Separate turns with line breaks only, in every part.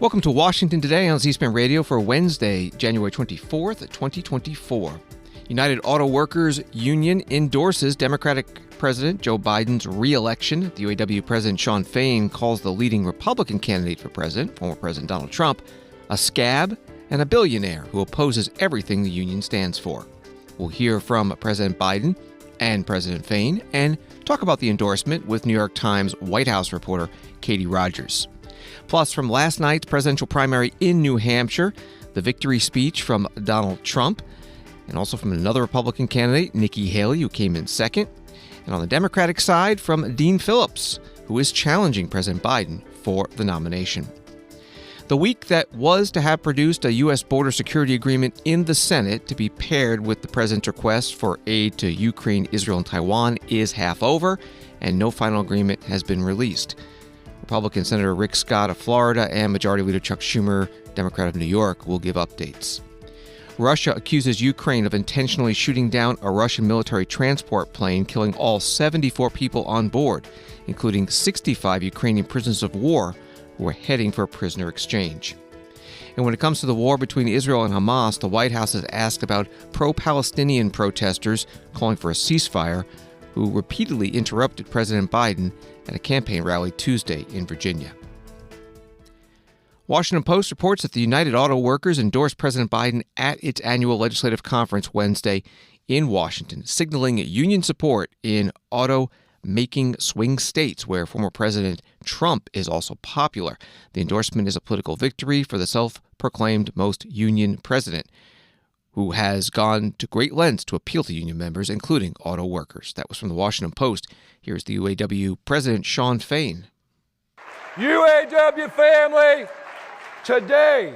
Welcome to Washington Today on C-SPAN Radio for Wednesday, January 24th, 2024. United Auto Workers Union endorses Democratic President Joe Biden's reelection. The UAW President Shawn Fain calls the leading Republican candidate for president, former President Donald Trump, a scab and a billionaire who opposes everything the union stands for. We'll hear from President Biden and President Fain and talk about the endorsement with New York Times White House reporter Katie Rogers. Plus, from last night's presidential primary in New Hampshire, the victory speech from Donald Trump, and also from another Republican candidate, Nikki Haley, who came in second. And on the Democratic side, from Dean Phillips, who is challenging President Biden for the nomination. The week that was to have produced a U.S. border security agreement in the Senate to be paired with the president's request for aid to Ukraine, Israel, and Taiwan is half over, and no final agreement has been released. Republican Senator Rick Scott of Florida and Majority Leader Chuck Schumer, Democrat of New York, will give updates. Russia accuses Ukraine of intentionally shooting down a Russian military transport plane, killing all 74 people on board, including 65 Ukrainian prisoners of war who were heading for a prisoner exchange. And when it comes to the war between Israel and Hamas, the White House has asked about pro-Palestinian protesters calling for a ceasefire who repeatedly interrupted President Biden at a campaign rally Tuesday in Virginia. Washington Post reports that the United Auto Workers endorsed President Biden at its annual legislative conference Wednesday in Washington, signaling union support in auto-making swing states where former President Trump is also popular. The endorsement is a political victory for the self-proclaimed most union president, who has gone to great lengths to appeal to union members, including auto workers. That was from the Washington Post. Here's the UAW President Shawn Fain.
UAW family, today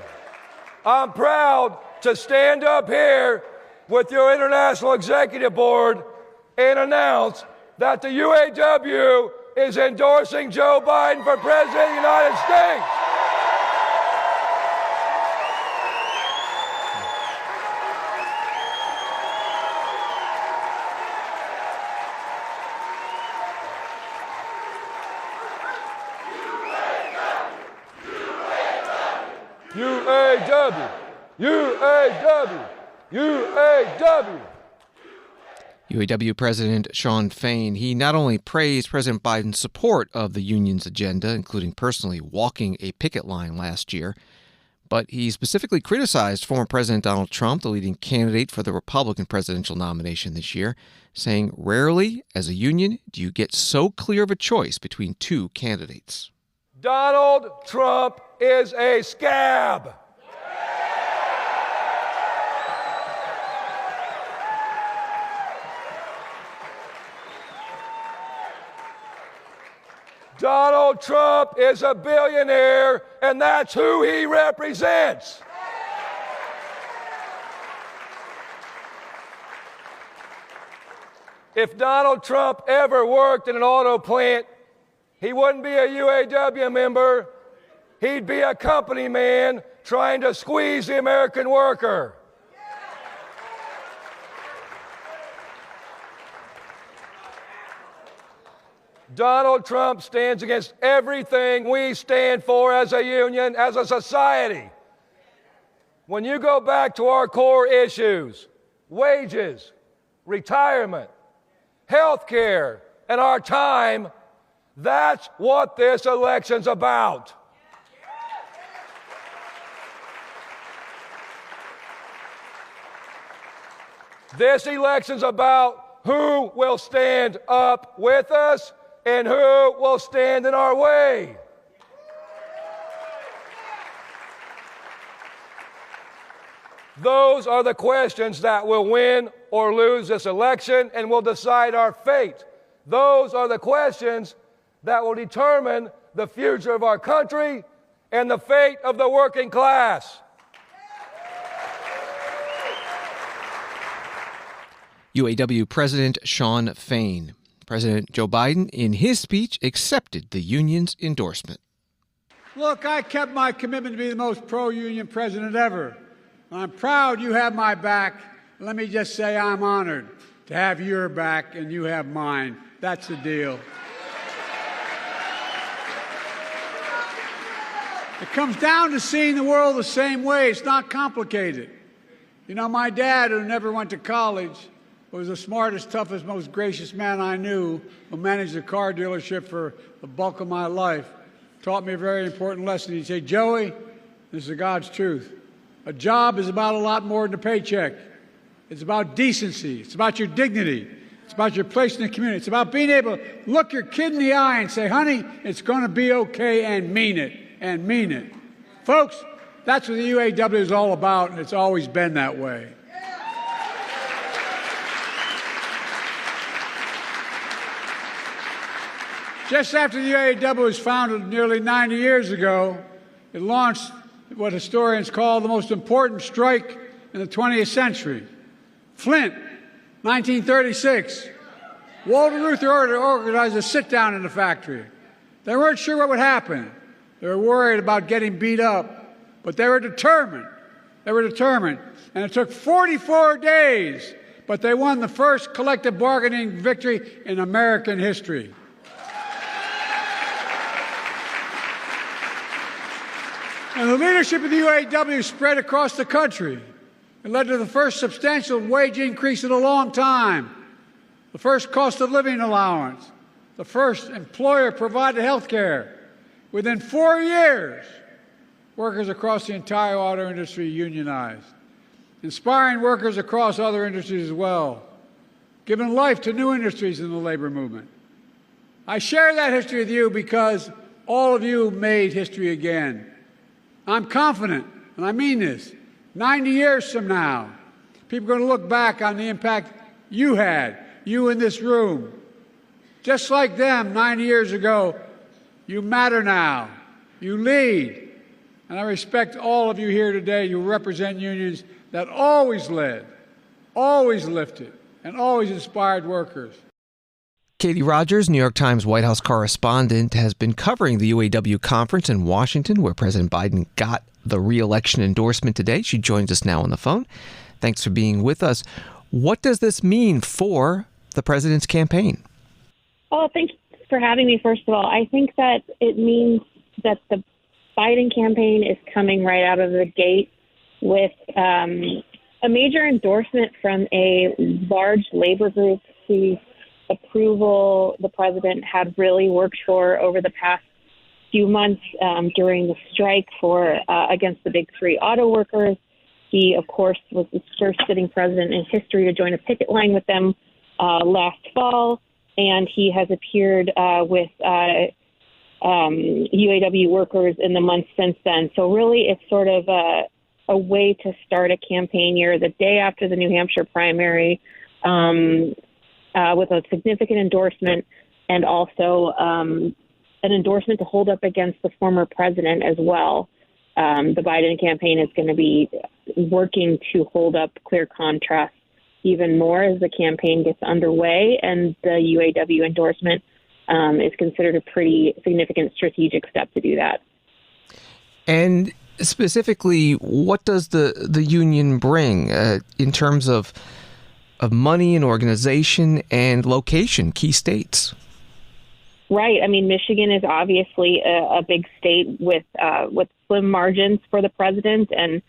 I'm proud to stand up here with your International Executive Board and announce that the UAW is endorsing Joe Biden for President of the United States. UAW, UAW, UAW.
UAW President Shawn Fain, he not only praised President Biden's support of the union's agenda, including personally walking a picket line last year, but he specifically criticized former President Donald Trump, the leading candidate for the Republican presidential nomination this year, saying, "Rarely, as a union, do you get so clear of a choice between two candidates."
Donald Trump is a scab. Donald Trump is a billionaire, and that's who he represents. If Donald Trump ever worked in an auto plant, he wouldn't be a UAW member. He'd be a company man trying to squeeze the American worker. Donald Trump stands against everything we stand for as a union, as a society. When you go back to our core issues, wages, retirement, health care, and our time, that's what this election's about. This election's about who will stand up with us and who will stand in our way. Those are the questions that will win or lose this election and will decide our fate. Those are the questions that will determine the future of our country and the fate of the working class.
UAW President Shawn Fain. President Joe Biden, in his speech, accepted the union's endorsement.
Look, I kept my commitment to be the most pro-union president ever. I'm proud you have my back. Let me just say I'm honored to have your back and you have mine. That's the deal. It comes down to seeing the world the same way. It's not complicated. You know, my dad, who never went to college, was the smartest, toughest, most gracious man I knew, who managed a car dealership for the bulk of my life, taught me a very important lesson. He'd say, Joey, this is God's truth. A job is about a lot more than a paycheck. It's about decency. It's about your dignity. It's about your place in the community. It's about being able to look your kid in the eye and say, honey, it's going to be okay, and mean it, and mean it. Folks, that's what the UAW is all about, and it's always been that way. Just after the UAW was founded nearly 90 years ago, it launched what historians call the most important strike in the 20th century. Flint, 1936. Walter Reuther organized a sit-down in the factory. They weren't sure what would happen. They were worried about getting beat up, but they were determined. They were determined. And it took 44 days, but they won the first collective bargaining victory in American history. And the leadership of the UAW spread across the country. It led to the first substantial wage increase in a long time, the first cost of living allowance, the first employer-provided health care. Within 4 years, workers across the entire auto industry unionized, inspiring workers across other industries as well, giving life to new industries in the labor movement. I share that history with you because all of you made history again. I'm confident, and I mean this, 90 years from now, people are going to look back on the impact you had, you in this room. Just like them 90 years ago, you matter now. You lead. And I respect all of you here today who represent unions that always led, always lifted, and always inspired workers.
Katie Rogers, New York Times White House correspondent, has been covering the UAW conference in Washington, where President Biden got the reelection endorsement today. She joins us now on the phone. Thanks for being with us. What does this mean for the president's campaign?
Well, thanks for having me, first of all. I think that it means that the Biden campaign is coming right out of the gate with a major endorsement from a large labor group whose approval the president had really worked for over the past few months during the strike for against the big three auto workers. He, of course, was the first sitting president in history to join a picket line with them last fall, and he has appeared with UAW workers in the months since then. So really, it's sort of a way to start a campaign year the day after the New Hampshire primary with a significant endorsement and also an endorsement to hold up against the former president as well. The Biden campaign is going to be working to hold up clear contrast even more as the campaign gets underway, and the UAW endorsement is considered a pretty significant strategic step to do that.
And specifically, what does the union bring in terms of money and organization and location, key states?
Right. I mean, Michigan is obviously a big state with slim margins for the president, and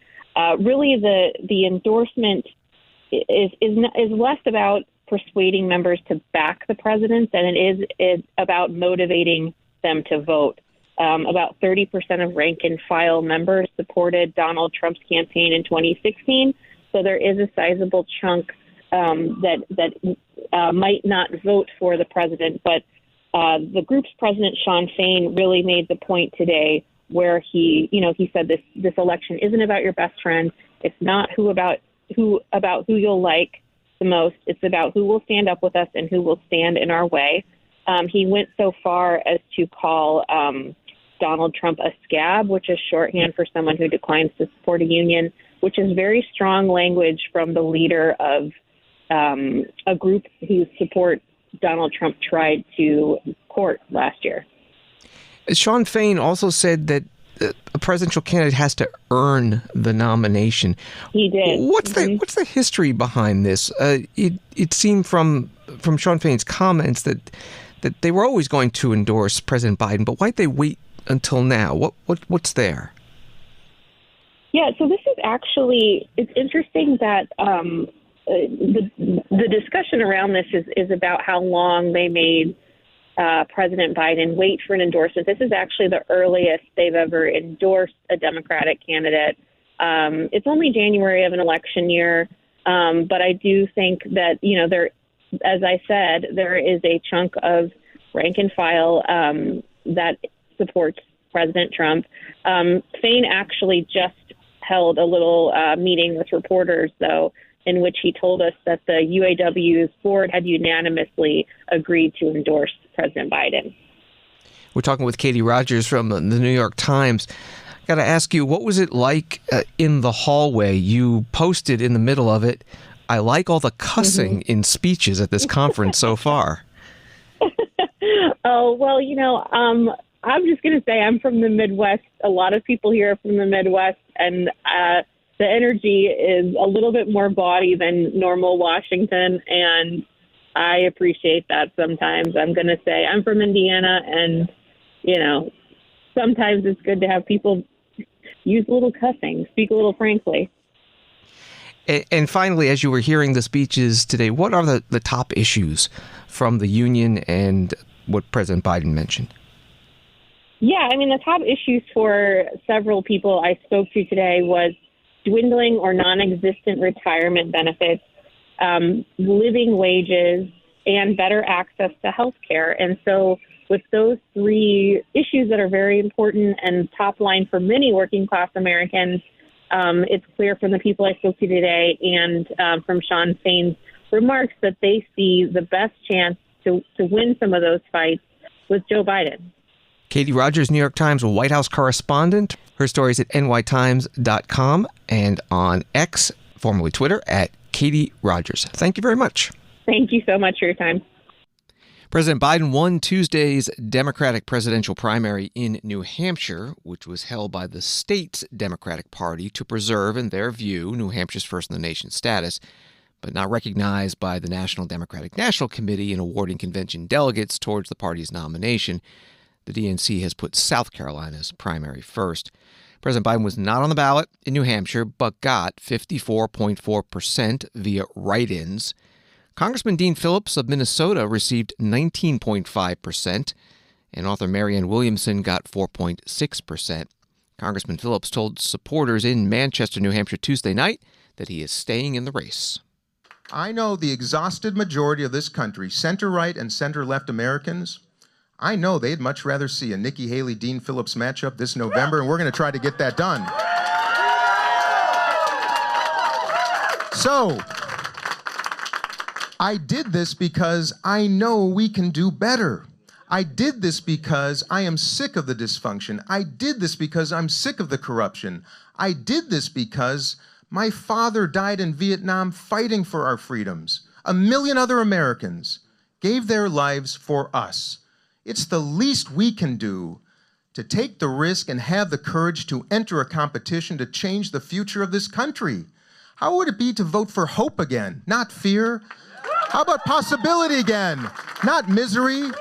really the endorsement is less about persuading members to back the president than it is about motivating them to vote. About 30% of rank and file members supported Donald Trump's campaign in 2016, so there is a sizable chunk that might not vote for the president, but the group's president, Shawn Fain, really made the point today where he said this election isn't about your best friend. It's not who you'll like the most. It's about who will stand up with us and who will stand in our way. He went so far as to call Donald Trump a scab, which is shorthand for someone who declines to support a union, which is very strong language from the leader of a group whose support Donald Trump tried to court last year.
Shawn Fain also said that a presidential candidate has to earn the nomination.
He did.
What's the history behind this? It seemed from Shawn Fain's comments that they were always going to endorse President Biden, but why'd they wait until now? What's there?
Yeah, so this is actually, it's interesting that the discussion around this is about how long they made President Biden wait for an endorsement. This is actually the earliest they've ever endorsed a Democratic candidate. It's only January of an election year, but I do think that, there, as I said, there is a chunk of rank and file that supports President Trump. Fain actually just held a little meeting with reporters, though, in which he told us that the UAW's board had unanimously agreed to endorse President Biden.
We're talking with Katie Rogers from the New York Times. I got to ask you, what was it like in the hallway? You posted in the middle of it, "I like all the cussing in speeches at this conference so far."
Oh, well, I'm just going to say I'm from the Midwest. A lot of people here are from the Midwest, and the energy is a little bit more gaudy than normal Washington, and I appreciate that sometimes. I'm going to say I'm from Indiana, and, sometimes it's good to have people use a little cussing, speak a little frankly.
And finally, as you were hearing the speeches today, what are the top issues from the union and what President Biden mentioned?
Yeah, the top issues for several people I spoke to today was dwindling or non-existent retirement benefits, living wages, and better access to health care. And so with those three issues that are very important and top line for many working class Americans, it's clear from the people I spoke to today and from Shawn Fain's remarks that they see the best chance to win some of those fights with Joe Biden.
Katie Rogers, New York Times White House correspondent. Her stories at nytimes.com and on X, formerly Twitter, at Katie Rogers. Thank you very much.
Thank you so much for your time.
President Biden won Tuesday's Democratic presidential primary in New Hampshire, which was held by the state's Democratic Party to preserve, in their view, New Hampshire's first-in-the-nation status, but not recognized by the National Democratic National Committee in awarding convention delegates towards the party's nomination. The DNC has put South Carolina's primary first. President Biden was not on the ballot in New Hampshire, but got 54.4% via write-ins. Congressman Dean Phillips of Minnesota received 19.5%, and author Marianne Williamson got 4.6%. Congressman Phillips told supporters in Manchester, New Hampshire Tuesday night that he is staying in the race.
I know the exhausted majority of this country, center-right and center-left Americans, I know they'd much rather see a Nikki Haley, Dean Phillips matchup this November, and we're going to try to get that done. So, I did this because I know we can do better. I did this because I am sick of the dysfunction. I did this because I'm sick of the corruption. I did this because my father died in Vietnam fighting for our freedoms. 1 million other Americans gave their lives for us. It's the least we can do to take the risk and have the courage to enter a competition to change the future of this country. How would it be to vote for hope again, not fear? How about possibility again, not misery?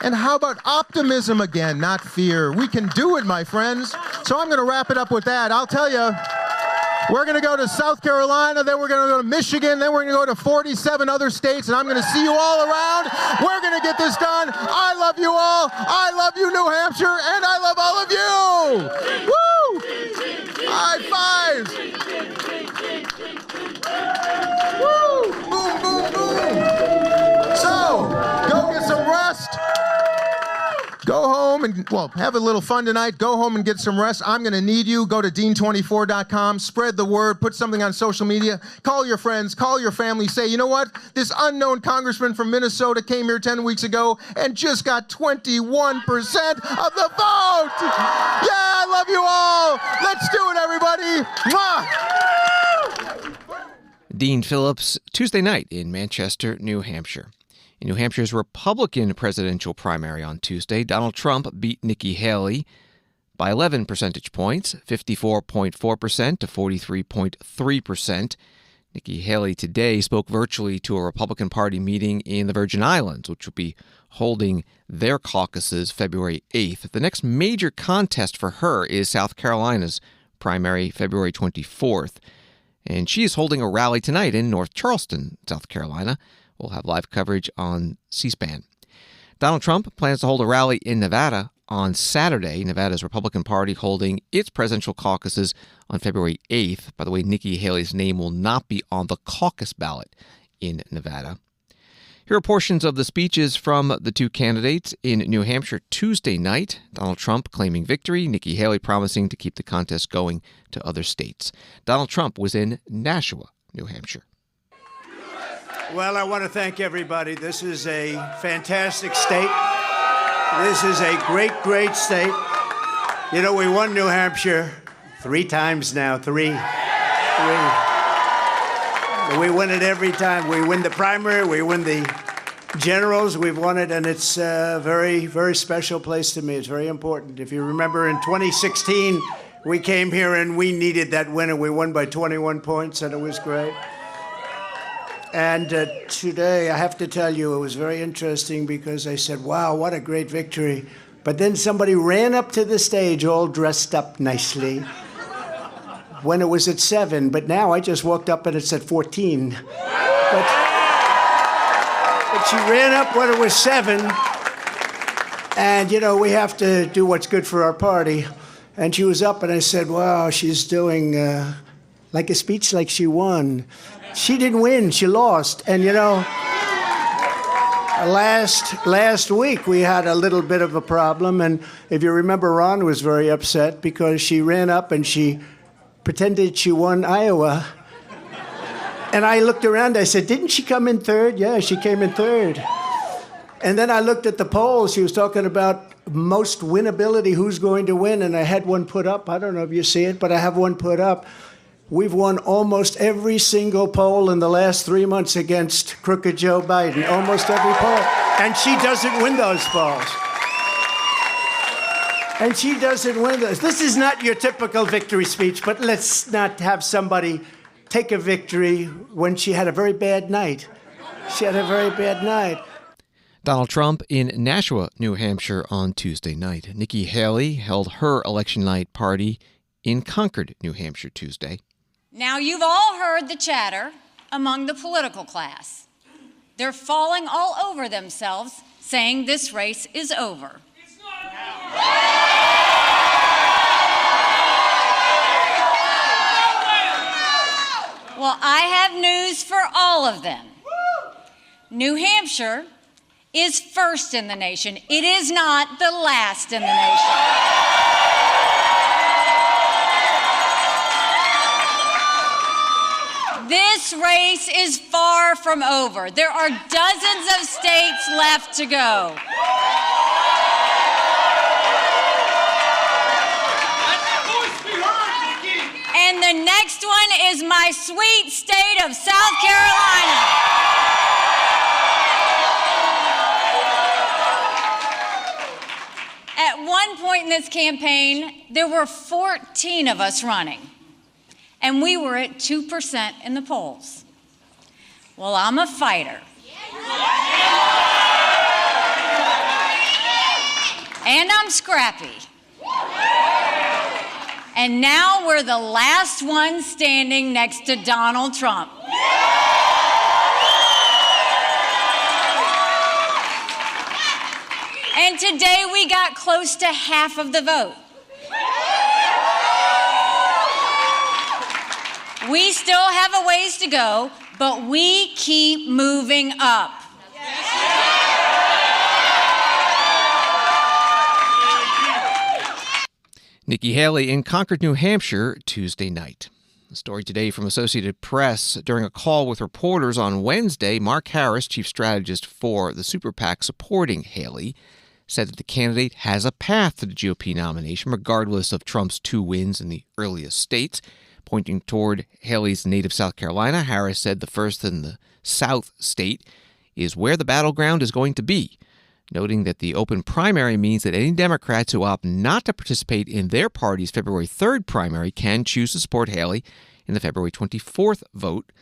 And how about optimism again, not fear? We can do it, my friends. So I'm going to wrap it up with that. I'll tell you, we're going to go to South Carolina, then we're going to go to Michigan, then we're going to go to 47 other states, and I'm going to see you all around. We're going to get this done. I love you all. I love you, New Hampshire, and I love all of you. Woo! High fives. Woo! Boom, boom, boom. So, go get some rest. Go home and, have a little fun tonight. Go home and get some rest. I'm going to need you. Go to dean24.com. Spread the word. Put something on social media. Call your friends. Call your family. Say, you know what? This unknown congressman from Minnesota came here 10 weeks ago and just got 21% of the vote. Yeah, I love you all. Let's do it, everybody. Mwah!
Dean Phillips, Tuesday night in Manchester, New Hampshire. In New Hampshire's Republican presidential primary on Tuesday, Donald Trump beat Nikki Haley by 11 percentage points, 54.4% to 43.3%. Nikki Haley today spoke virtually to a Republican Party meeting in the Virgin Islands, which will be holding their caucuses February 8th. The next major contest for her is South Carolina's primary February 24th. And she is holding a rally tonight in North Charleston, South Carolina. We'll have live coverage on C-SPAN. Donald Trump plans to hold a rally in Nevada on Saturday. Nevada's Republican Party holding its presidential caucuses on February 8th. By the way, Nikki Haley's name will not be on the caucus ballot in Nevada. Here are portions of the speeches from the two candidates in New Hampshire Tuesday night. Donald Trump claiming victory, Nikki Haley promising to keep the contest going to other states. Donald Trump was in Nashua, New Hampshire.
Well, I want to thank everybody. This is a fantastic state. This is a great, great state. You know, we won New Hampshire 3 times now. Three. We win it every time. We win the primary, we win the generals, we've won it, and it's a very, very special place to me. It's very important. If you remember, in 2016, we came here and we needed that win, and we won by 21 points, and it was great. And today, I have to tell you, it was very interesting because I said, wow, what a great victory. But then somebody ran up to the stage all dressed up nicely when it was at 7. But now I just walked up and it's at 14. But she ran up when it was 7. And, you know, we have to do what's good for our party. And she was up and I said, wow, she's doing like a speech like she won. She didn't win, she lost. And, you know, last week we had a little bit of a problem. And if you remember, Ron was very upset because she ran up and she pretended she won Iowa. And I looked around, I said, didn't she come in 3rd? Yeah, she came in 3rd. And then I looked at the polls. She was talking about most winnability, who's going to win. And I had one put up. I don't know if you see it, but I have one put up. We've won almost every single poll in the last 3 months against crooked Joe Biden. Almost every poll. And she doesn't win those polls. And she doesn't win those. This is not your typical victory speech, but let's not have somebody take a victory when she had a very bad night. She had a very bad night.
Donald Trump in Nashua, New Hampshire on Tuesday night. Nikki Haley held her election night party in Concord, New Hampshire Tuesday.
Now, you've all heard the chatter among the political class. They're falling all over themselves, saying this race is over. It's not. Well, I have news for all of them. New Hampshire is first in the nation. It is not the last in the nation. This race is far from over. There are dozens of states left to go. And the next one is my sweet state of South Carolina. At one point in this campaign, there were 14 of us running. And we were at 2% in the polls. Well, I'm a fighter. And I'm scrappy. And now we're the last one standing next to Donald Trump. And today we got close to half of the vote. We still have a ways to go, but we keep moving up.
Nikki Haley in Concord, New Hampshire, Tuesday night. A story today from Associated Press. During a call with reporters on Wednesday, Mark Harris, chief strategist for the super PAC supporting Haley, said that the candidate has a path to the GOP nomination, regardless of Trump's 2 wins in the earliest states. Pointing toward Haley's native South Carolina, Harris said the first in the South state is where the battleground is going to be, noting that the open primary means that any Democrats who opt not to participate in their party's February 3rd primary can choose to support Haley in the February 24th vote.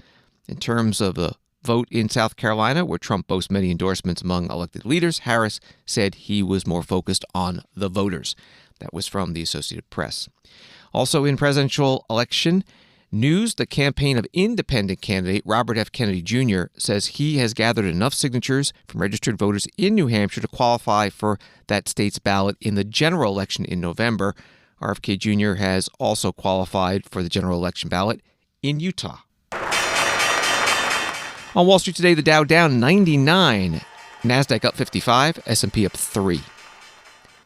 In terms of the vote in South Carolina, where Trump boasts many endorsements among elected leaders, Harris said he was more focused on the voters. That was from the Associated Press. Also in presidential election news, the campaign of independent candidate Robert F. Kennedy Jr. says he has gathered enough signatures from registered voters in New Hampshire to qualify for that state's ballot in the general election in November. RFK Jr. has also qualified for the general election ballot in Utah. On Wall Street today, the Dow down 99, NASDAQ up 55, S&P up 3.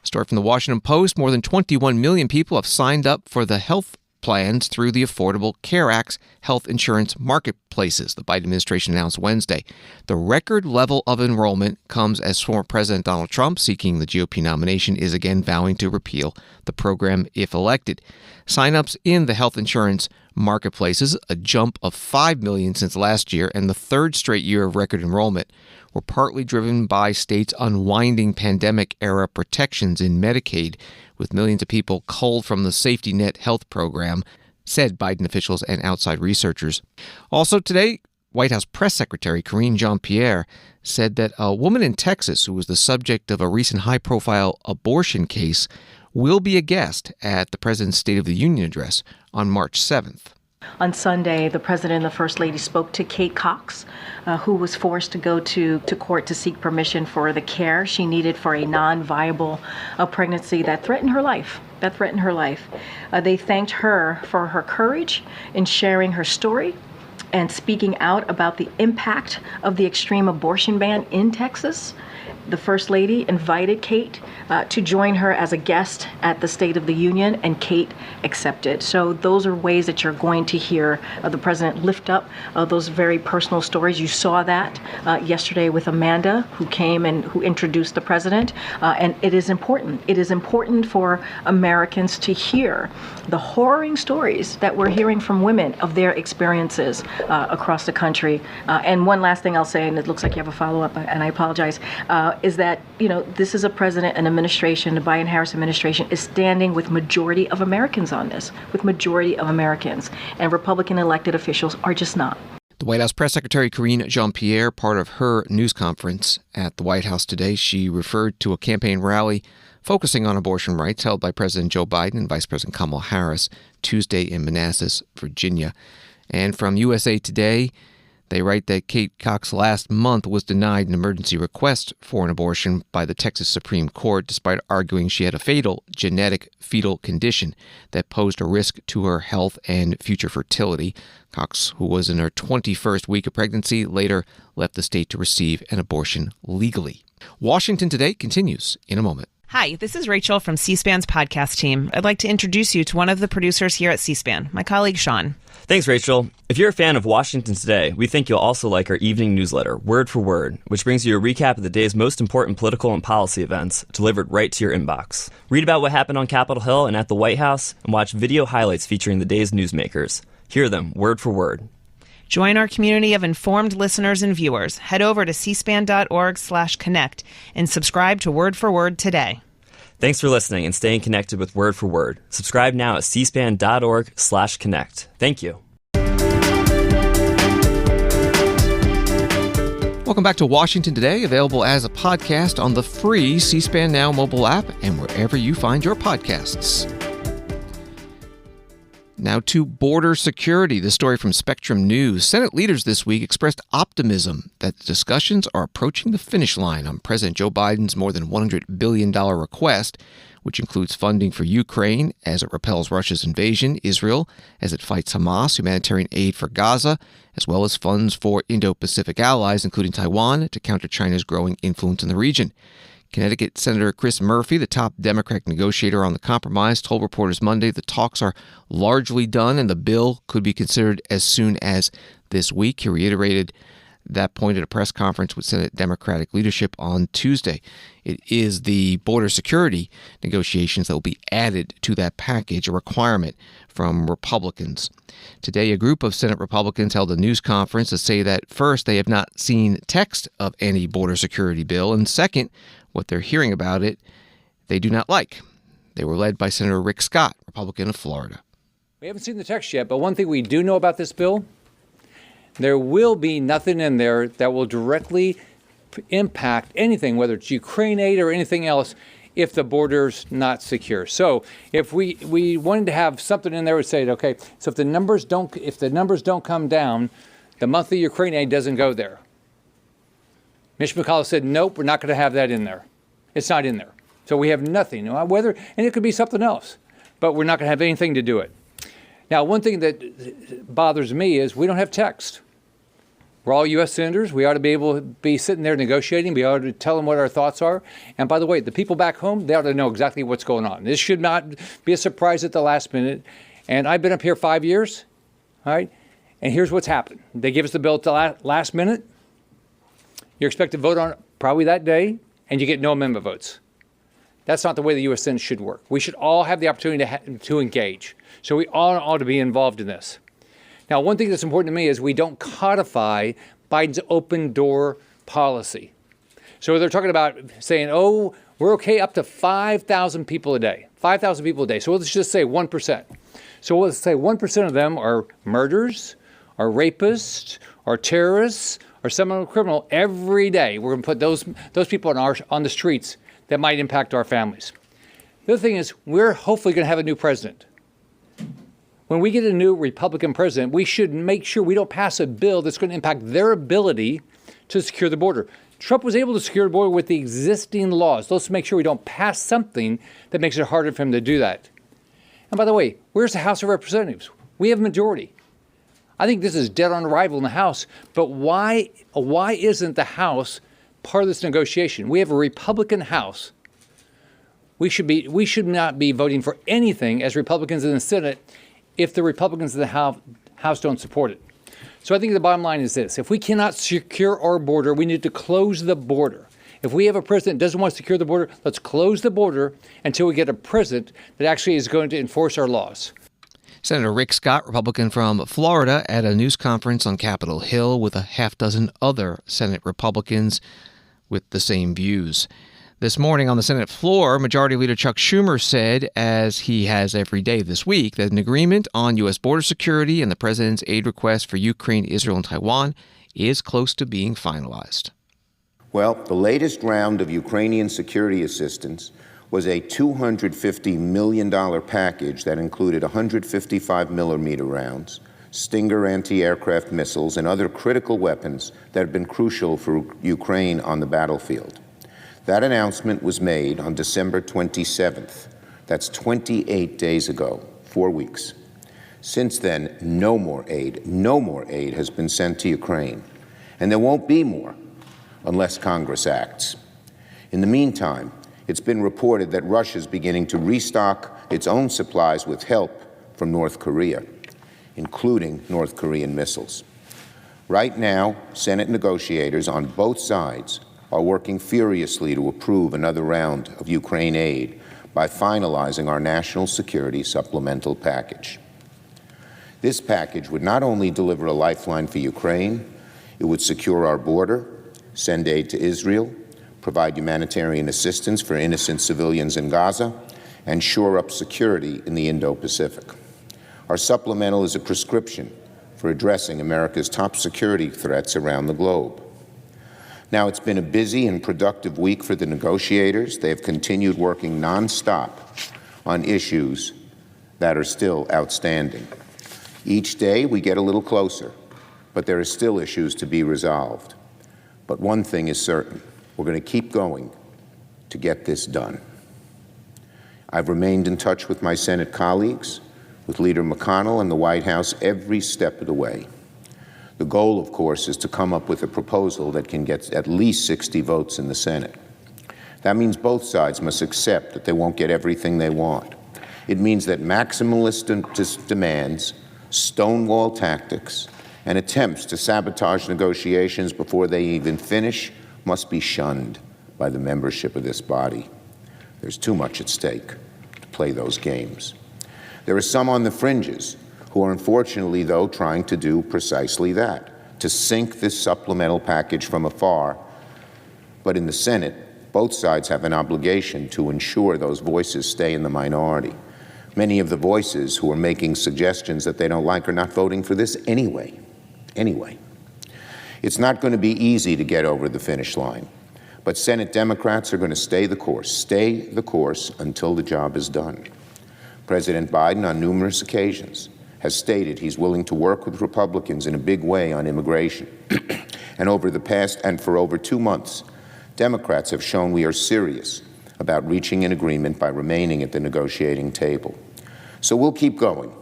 Story from the Washington Post, more than 21 million people have signed up for the health plans through the Affordable Care Act's health insurance marketplaces, the Biden administration announced Wednesday. The record level of enrollment comes as former President Donald Trump, seeking the GOP nomination, is again vowing to repeal the program if elected. Sign-ups in the health insurance marketplaces, a jump of 5 million since last year and the third straight year of record enrollment, were partly driven by states unwinding pandemic-era protections in Medicaid, with millions of people culled from the safety net health program, said Biden officials and outside researchers. Also today, White House Press Secretary Karine Jean-Pierre said that a woman in Texas who was the subject of a recent high-profile abortion case will be a guest at the President's State of the Union address on March 7th.
On Sunday, the President and the First Lady spoke to Kate Cox, who was forced to go to court to seek permission for the care she needed for a non-viable pregnancy that threatened her life. They thanked her for her courage in sharing her story and speaking out about the impact of the extreme abortion ban in Texas. The First Lady invited Kate to join her as a guest at the State of the Union, and Kate accepted. So those are ways that you're going to hear the President lift up those very personal stories. You saw that yesterday with Amanda, who came and who introduced the President. And it is important. It is important for Americans to hear the harrowing stories that we're hearing from women of their experiences across the country. And one last thing I'll say, and it looks like you have a follow-up, and I apologize, is that, this is a president and administration, the Biden-Harris administration is standing with majority of Americans on this, with majority of Americans, and Republican elected officials are just not.
The White House Press Secretary Karine Jean-Pierre, part of her news conference at the White House today, she referred to a campaign rally focusing on abortion rights held by President Joe Biden and Vice President Kamala Harris Tuesday in Manassas, Virginia. And from USA Today, they write that Kate Cox last month was denied an emergency request for an abortion by the Texas Supreme Court, despite arguing she had a fatal genetic fetal condition that posed a risk to her health and future fertility. Cox, who was in her 21st week of pregnancy, later left the state to receive an abortion legally. Washington Today continues in a moment.
Hi, this is Rachel from C-SPAN's podcast team. I'd like to introduce you to one of the producers here at C-SPAN, my colleague Sean.
Thanks, Rachel. If you're a fan of Washington Today, we think you'll also like our evening newsletter, Word for Word, which brings you a recap of the day's most important political and policy events delivered right to your inbox. Read about what happened on Capitol Hill and at the White House, and watch video highlights featuring the day's newsmakers. Hear them word for word.
Join our community of informed listeners and viewers. Head over to cspan.org/connect and subscribe to Word for Word today.
Thanks for listening and staying connected with Word for Word. Subscribe now at cspan.org/connect. Thank you.
Welcome back to Washington Today, available as a podcast on the free C-SPAN Now mobile app and wherever you find your podcasts. Now to border security. The story from Spectrum News. Senate leaders this week expressed optimism that the discussions are approaching the finish line on President Joe Biden's more than $100 billion request, which includes funding for Ukraine as it repels Russia's invasion, Israel as it fights Hamas, humanitarian aid for Gaza, as well as funds for Indo-Pacific allies, including Taiwan, to counter China's growing influence in the region. Connecticut Senator Chris Murphy, the top Democratic negotiator on the compromise, told reporters Monday the talks are largely done and the bill could be considered as soon as this week. He reiterated that point at a press conference with Senate Democratic leadership on Tuesday. It is the border security negotiations that will be added to that package, a requirement from Republicans. Today, a group of Senate Republicans held a news conference to say that, first, they have not seen text of any border security bill, and second, what they're hearing about it, they do not like. They were led by Senator Rick Scott, Republican of Florida.
We haven't seen the text yet, but one thing we do know about this bill, There will be nothing in there that will directly impact anything, whether it's Ukraine aid or anything else, if the border's not secure. So if we wanted to have something in there, we say, okay, so if the numbers don't come down, the monthly Ukraine aid doesn't go there. Mitch McConnell said, nope, we're not going to have that in there. It's not in there. So we have nothing. And it could be something else, but we're not going to have anything to do it. Now, one thing that bothers me is we don't have text. We're all U.S. senators. We ought to be able to be sitting there negotiating. We ought to tell them what our thoughts are. And by the way, the people back home, they ought to know exactly what's going on. This should not be a surprise at the last minute. And I've been up here 5 years, all right? And here's what's happened. They give us the bill at the last minute. You're expected to vote on it probably that day, and you get no amendment votes. That's not the way the U.S. Senate should work. We should all have the opportunity to engage. So we all ought to be involved in this. Now, one thing that's important to me is we don't codify Biden's open door policy. So they're talking about saying, oh, we're okay up to 5,000 people a day, 5,000 people a day. So let's just say 1%. So let's say 1% of them are murderers, are rapists, are terrorists, or some criminal every day. We're going to put those people on the streets that might impact our families. The other thing is we're hopefully going to have a new president. When we get a new Republican president, we should make sure we don't pass a bill that's going to impact their ability to secure the border. Trump was able to secure the border with the existing laws. Let's make sure we don't pass something that makes it harder for him to do that. And by the way, where's the House of Representatives? We have a majority. I think this is dead on arrival in the House, but why isn't the House part of this negotiation? We have a Republican House. We should not be voting for anything as Republicans in the Senate if the Republicans in the House don't support it. So I think the bottom line is this. If we cannot secure our border, we need to close the border. If we have a president that doesn't want to secure the border, let's close the border until we get a president that actually is going to enforce our laws.
Senator Rick Scott, Republican from Florida, at a news conference on Capitol Hill with a half dozen other Senate Republicans with the same views. This morning on the Senate floor, Majority Leader Chuck Schumer said, as he has every day this week, that an agreement on U.S. border security and the president's aid request for Ukraine, Israel, and Taiwan is close to being finalized.
Well, the latest round of Ukrainian security assistance was a $250 million package that included 155 millimeter rounds, Stinger anti-aircraft missiles, and other critical weapons that have been crucial for Ukraine on the battlefield. That announcement was made on December 27th. That's 28 days ago, 4 weeks. Since then, no more aid has been sent to Ukraine. And there won't be more unless Congress acts. In the meantime, it's been reported that Russia's beginning to restock its own supplies with help from North Korea, including North Korean missiles. Right now, Senate negotiators on both sides are working furiously to approve another round of Ukraine aid by finalizing our national security supplemental package. This package would not only deliver a lifeline for Ukraine, it would secure our border, send aid to Israel, provide humanitarian assistance for innocent civilians in Gaza, and shore up security in the Indo-Pacific. Our supplemental is a prescription for addressing America's top security threats around the globe. Now, it's been a busy and productive week for the negotiators. They have continued working nonstop on issues that are still outstanding. Each day, we get a little closer, but there are still issues to be resolved. But one thing is certain. We're going to keep going to get this done. I've remained in touch with my Senate colleagues, with Leader McConnell and the White House every step of the way. The goal, of course, is to come up with a proposal that can get at least 60 votes in the Senate. That means both sides must accept that they won't get everything they want. It means that maximalist demands, stonewall tactics, and attempts to sabotage negotiations before they even finish must be shunned by the membership of this body. There's too much at stake to play those games. There are some on the fringes who are unfortunately, though, trying to do precisely that, to sink this supplemental package from afar. But in the Senate, both sides have an obligation to ensure those voices stay in the minority. Many of the voices who are making suggestions that they don't like are not voting for this anyway. It's not going to be easy to get over the finish line, but Senate Democrats are going to stay the course until the job is done. President Biden, on numerous occasions, has stated he's willing to work with Republicans in a big way on immigration. And for over 2 months, Democrats have shown we are serious about reaching an agreement by remaining at the negotiating table. So we'll keep going,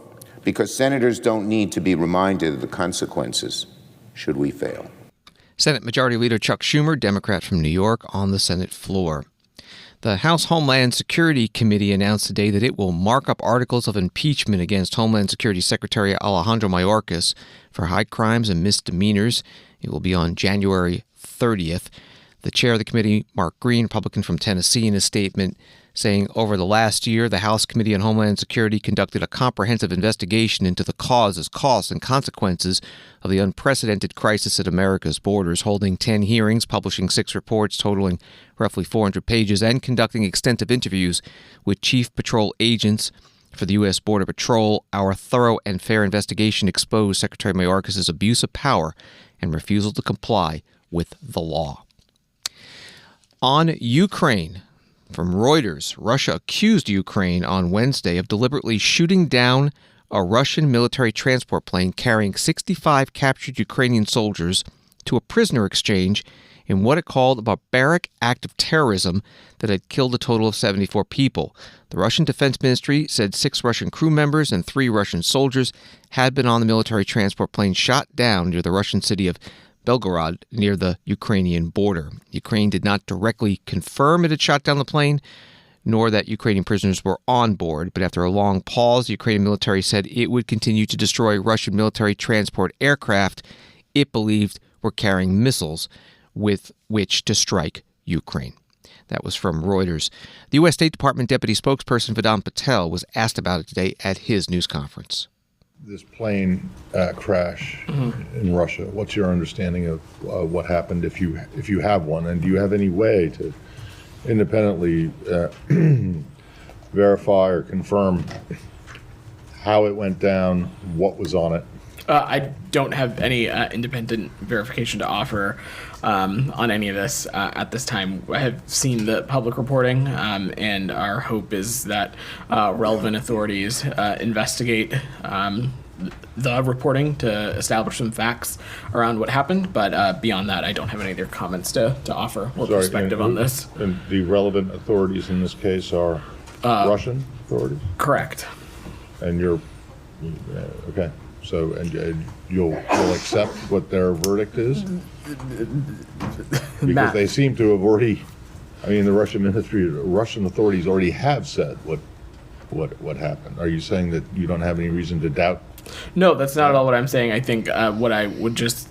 because senators don't need to be reminded of the consequences should we fail.
Senate Majority Leader Chuck Schumer, Democrat from New York, on the Senate floor. The House Homeland Security Committee announced today that it will mark up articles of impeachment against Homeland Security Secretary Alejandro Mayorkas for high crimes and misdemeanors. It will be on January 30th. The chair of the committee, Mark Green, Republican from Tennessee, in a statement saying over the last year, the House Committee on Homeland Security conducted a comprehensive investigation into the causes, costs, and consequences of the unprecedented crisis at America's borders, holding 10 hearings, publishing 6 reports totaling roughly 400 pages, and conducting extensive interviews with chief patrol agents for the U.S. Border Patrol. Our thorough and fair investigation exposed Secretary Mayorkas' abuse of power and refusal to comply with the law. On Ukraine, from Reuters, Russia accused Ukraine on Wednesday of deliberately shooting down a Russian military transport plane carrying 65 captured Ukrainian soldiers to a prisoner exchange in what it called a barbaric act of terrorism that had killed a total of 74 people. The Russian Defense Ministry said 6 Russian crew members and 3 Russian soldiers had been on the military transport plane shot down near the Russian city of Belgorod, near the Ukrainian border. Ukraine did not directly confirm it had shot down the plane, nor that Ukrainian prisoners were on board. But after a long pause, the Ukrainian military said it would continue to destroy Russian military transport aircraft it believed were carrying missiles with which to strike Ukraine. That was from Reuters. The U.S. State Department Deputy Spokesperson Vedant Patel was asked about it today at his news conference.
This plane crash in Russia, what's your understanding of what happened, if you have one, and do you have any way to independently verify or confirm how it went down, what was on it?
I don't have any independent verification to offer on any of this at this time. I have seen the public reporting, and our hope is that relevant authorities investigate the reporting to establish some facts around what happened. But beyond that, I don't have any other comments to offer or perspective on this.
And the relevant authorities in this case are Russian authorities? Correct. And you're, okay. So, and you'll accept what their verdict is? Because they seem to have already, I mean, the Russian authorities already have said what happened. Are you saying that you don't have any reason to doubt?
No, that's not at all what I'm saying. I think what I would just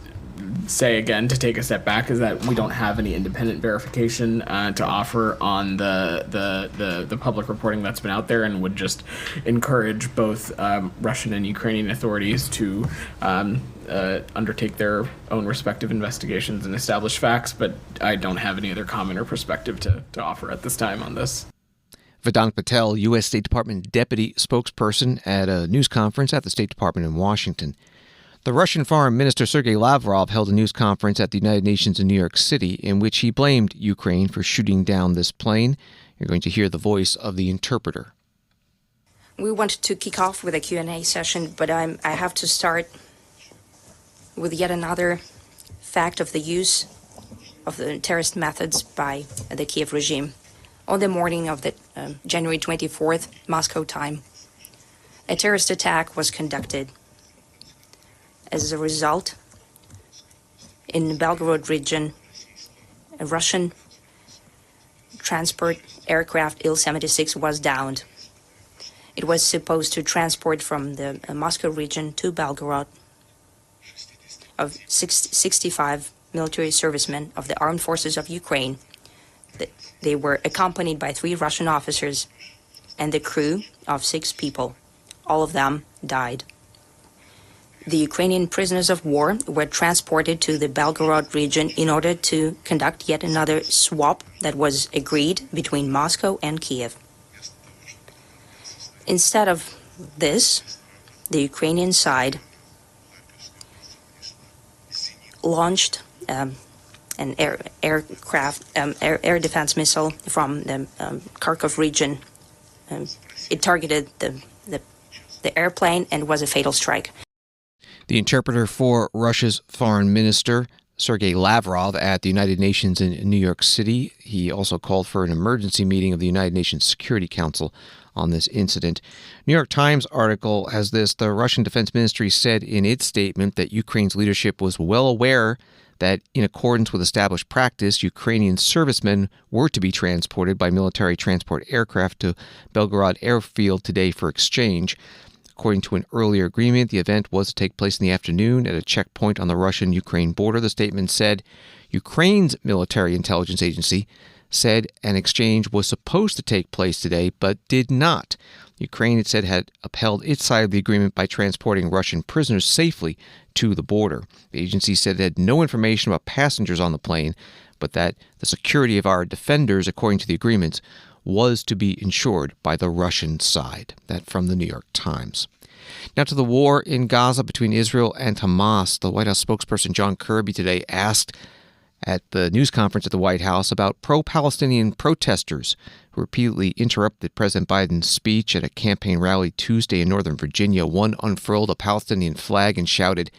say again, to take a step back, is that we don't have any independent verification to offer on the public reporting that's been out there, and would just encourage both Russian and Ukrainian authorities to undertake their own respective investigations and establish facts. But I don't have any other comment or perspective to offer at this time on this.
Vedant Patel, U.S. State Department Deputy Spokesperson, at a news conference at the State Department in Washington. The Russian Foreign Minister Sergei Lavrov held a news conference at the United Nations in New York City in which he blamed Ukraine for shooting down this plane. You're going to hear the voice of the interpreter.
We wanted to kick off with a Q&A session, but I have to start with yet another fact of the use of the terrorist methods by the Kiev regime. On the morning of the January 24th, Moscow time, a terrorist attack was conducted. As a result, in the Belgorod region, a Russian transport aircraft Il-76 was downed. It was supposed to transport from the Moscow region to Belgorod of 65 military servicemen of the armed forces of Ukraine. They were accompanied by 3 Russian officers and the crew of 6 people. All of them died. The Ukrainian prisoners of war were transported to the Belgorod region in order to conduct yet another swap that was agreed between Moscow and Kiev. Instead of this, the Ukrainian side launched an air defense missile from the Kharkov region. It targeted the airplane and was a fatal strike.
The interpreter for Russia's foreign minister, Sergei Lavrov, at the United Nations in New York City. He also called for an emergency meeting of the United Nations Security Council on this incident. New York Times article has this: the Russian Defense Ministry said in its statement that Ukraine's leadership was well aware that in accordance with established practice, Ukrainian servicemen were to be transported by military transport aircraft to Belgorod airfield today for exchange. According to an earlier agreement, the event was to take place in the afternoon at a checkpoint on the Russian-Ukraine border. The statement said Ukraine's military intelligence agency said an exchange was supposed to take place today, but did not. Ukraine, it said, had upheld its side of the agreement by transporting Russian prisoners safely to the border. The agency said it had no information about passengers on the plane, but that the security of our defenders, according to the agreements, was to be ensured by the Russian side. That from the New York Times. Now to the war in Gaza between Israel and Hamas. The White House spokesperson John Kirby today asked at the news conference at the White House about pro-Palestinian protesters who repeatedly interrupted President Biden's speech at a campaign rally Tuesday in Northern Virginia. One unfurled a Palestinian flag and shouted,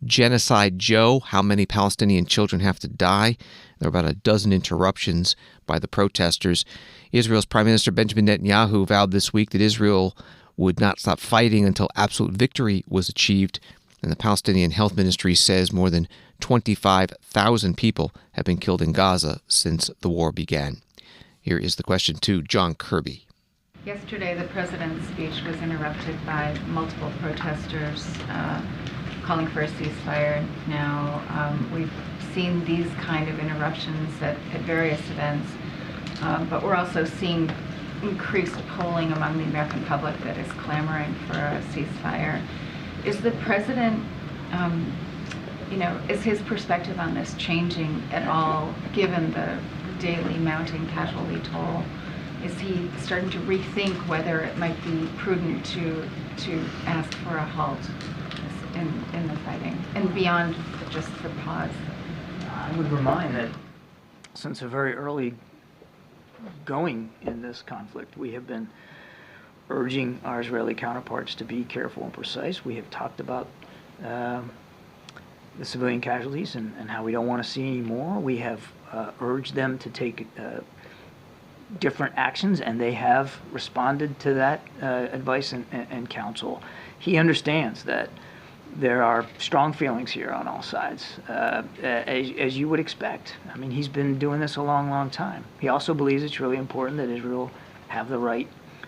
"Genocide Joe, how many Palestinian children have to die?" There were about a dozen interruptions by the protesters. Israel's Prime Minister Benjamin Netanyahu vowed this week that Israel would not stop fighting until absolute victory was achieved. And the Palestinian Health Ministry says more than 25,000 people have been killed in Gaza since the war began. Here is the question to John Kirby.
Yesterday, the president's speech was interrupted by multiple protesters calling for a ceasefire. Now, we've seen these kind of interruptions at various events, but we're also seeing increased polling among the American public that is clamoring for a ceasefire. Is the president, is his perspective on this changing at all, given the daily mounting casualty toll? Is he starting to rethink whether it might be prudent to ask for a halt in the fighting and beyond just the pause?
I would remind that since a very early going in this conflict, we have been urging our Israeli counterparts to be careful and precise. We have talked about the civilian casualties and how we don't want to see any more. We have urged them to take different actions, and they have responded to that advice and counsel. He understands that there are strong feelings here on all sides, as you would expect. I mean, he's been doing this a long, long time. He also believes it's really important that Israel have the right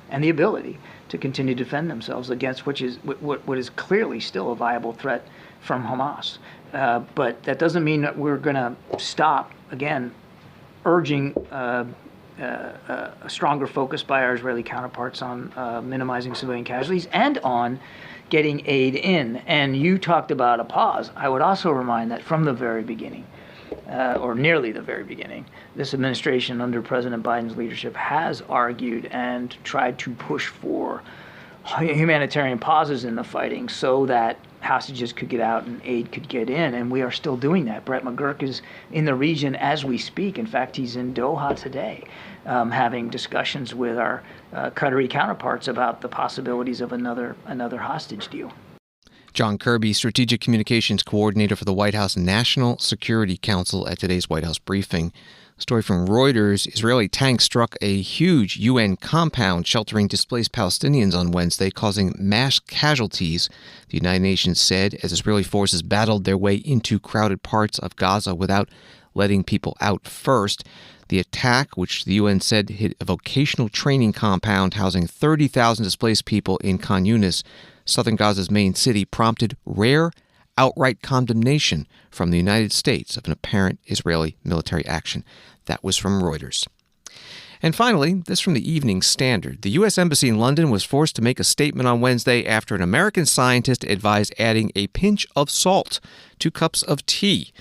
and the ability to continue to defend themselves against what is clearly still a viable threat from Hamas. But that doesn't mean that we're going to stop, again, urging a stronger focus by our Israeli counterparts on minimizing civilian casualties and on getting aid in. And you talked about a pause. I would also remind that from the very beginning, or nearly the very beginning, this administration under President Biden's leadership has argued and tried to push for humanitarian pauses in the fighting so that hostages could get out and aid could get in, and we are still doing that. Brett McGurk is in the region as we speak. In fact, he's in Doha today, having discussions with our Qatari counterparts about the possibilities of another hostage deal.
John Kirby, Strategic Communications Coordinator for the White House National Security Council, at today's White House briefing. Story from Reuters: Israeli tanks struck a huge UN compound sheltering displaced Palestinians on Wednesday, causing mass casualties, the United Nations said, as Israeli forces battled their way into crowded parts of Gaza without letting people out first. The attack, which the UN said hit a vocational training compound housing 30,000 displaced people in Khan Yunis, southern Gaza's main city, prompted rare outright condemnation from the United States of an apparent Israeli military action. That was from Reuters. And finally, this from the Evening Standard. The U.S. Embassy in London was forced to make a statement on Wednesday after an American scientist advised adding a pinch of salt to cups of tea.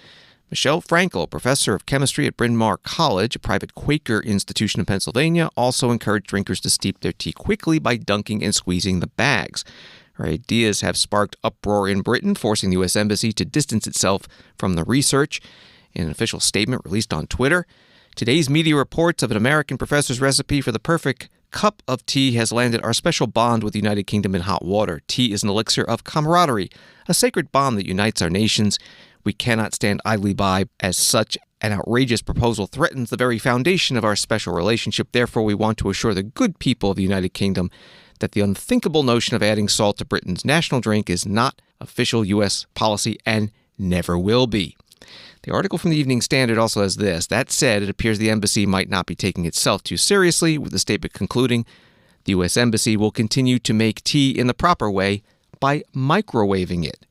Michelle Frankel, professor of chemistry at Bryn Mawr College, a private Quaker institution in Pennsylvania, also encouraged drinkers to steep their tea quickly by dunking and squeezing the bags. Her ideas have sparked uproar in Britain, forcing the U.S. Embassy to distance itself from the research. In an official statement released on Twitter, today's media reports of an American professor's recipe for the perfect cup of tea has landed our special bond with the United Kingdom in hot water. Tea is an elixir of camaraderie, a sacred bond that unites our nations. We cannot stand idly by as such an outrageous proposal threatens the very foundation of our special relationship. Therefore, we want to assure the good people of the United Kingdom that the unthinkable notion of adding salt to Britain's national drink is not official U.S. policy and never will be. The article from the Evening Standard also has this. That said, it appears the embassy might not be taking itself too seriously, with the statement concluding, the U.S. Embassy will continue to make tea in the proper way by microwaving it.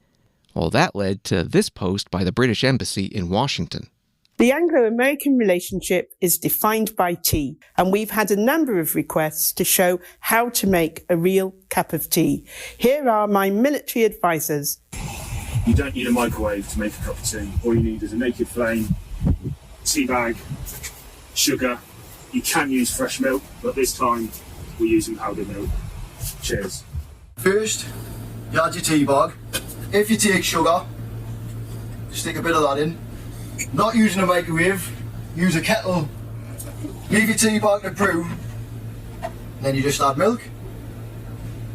Well, that led to this post by the British Embassy in Washington.
The Anglo-American relationship is defined by tea, and we've had a number of requests to show how to make a real cup of tea. Here are my military advisors.
You don't need a microwave to make a cup of tea. All you need is a naked flame, tea bag, sugar. You can use fresh milk, but this time we're using powdered milk. Cheers.
First, you add your tea bag. If you take sugar, stick a bit of that in. Not using a microwave, use a kettle. Leave your tea bag to brew. Then you just add milk.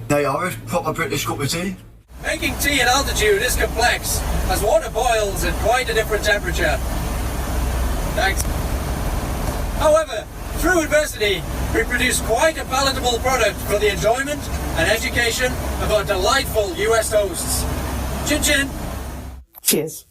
There you are, a proper British cup of tea.
Making tea at altitude is complex, as water boils at quite a different temperature. Thanks. However, through adversity, we produce quite a palatable product for the enjoyment and education of our delightful US hosts. Chin chin.
Cheers.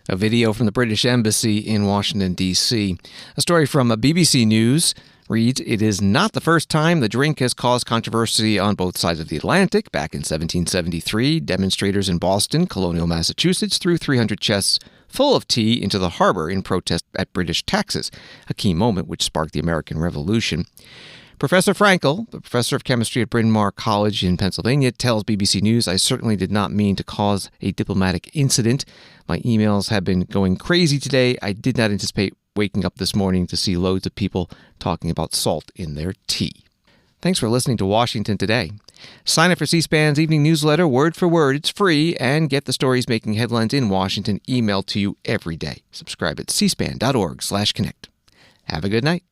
A video from the British Embassy in Washington, D.C. A story from BBC News reads, it is not the first time the drink has caused controversy on both sides of the Atlantic. Back in 1773, demonstrators in Boston, colonial Massachusetts, threw 300 chests full of tea into the harbor in protest at British taxes, a key moment which sparked the American Revolution. Professor Frankel, the professor of chemistry at Bryn Mawr College in Pennsylvania, tells BBC News, I certainly did not mean to cause a diplomatic incident. My emails have been going crazy today. I did not anticipate waking up this morning to see loads of people talking about salt in their tea. Thanks for listening to Washington Today. Sign up for C-SPAN's evening newsletter, word for word. It's free, and get the stories making headlines in Washington emailed to you every day. Subscribe at cspan.org/connect. Have a good night.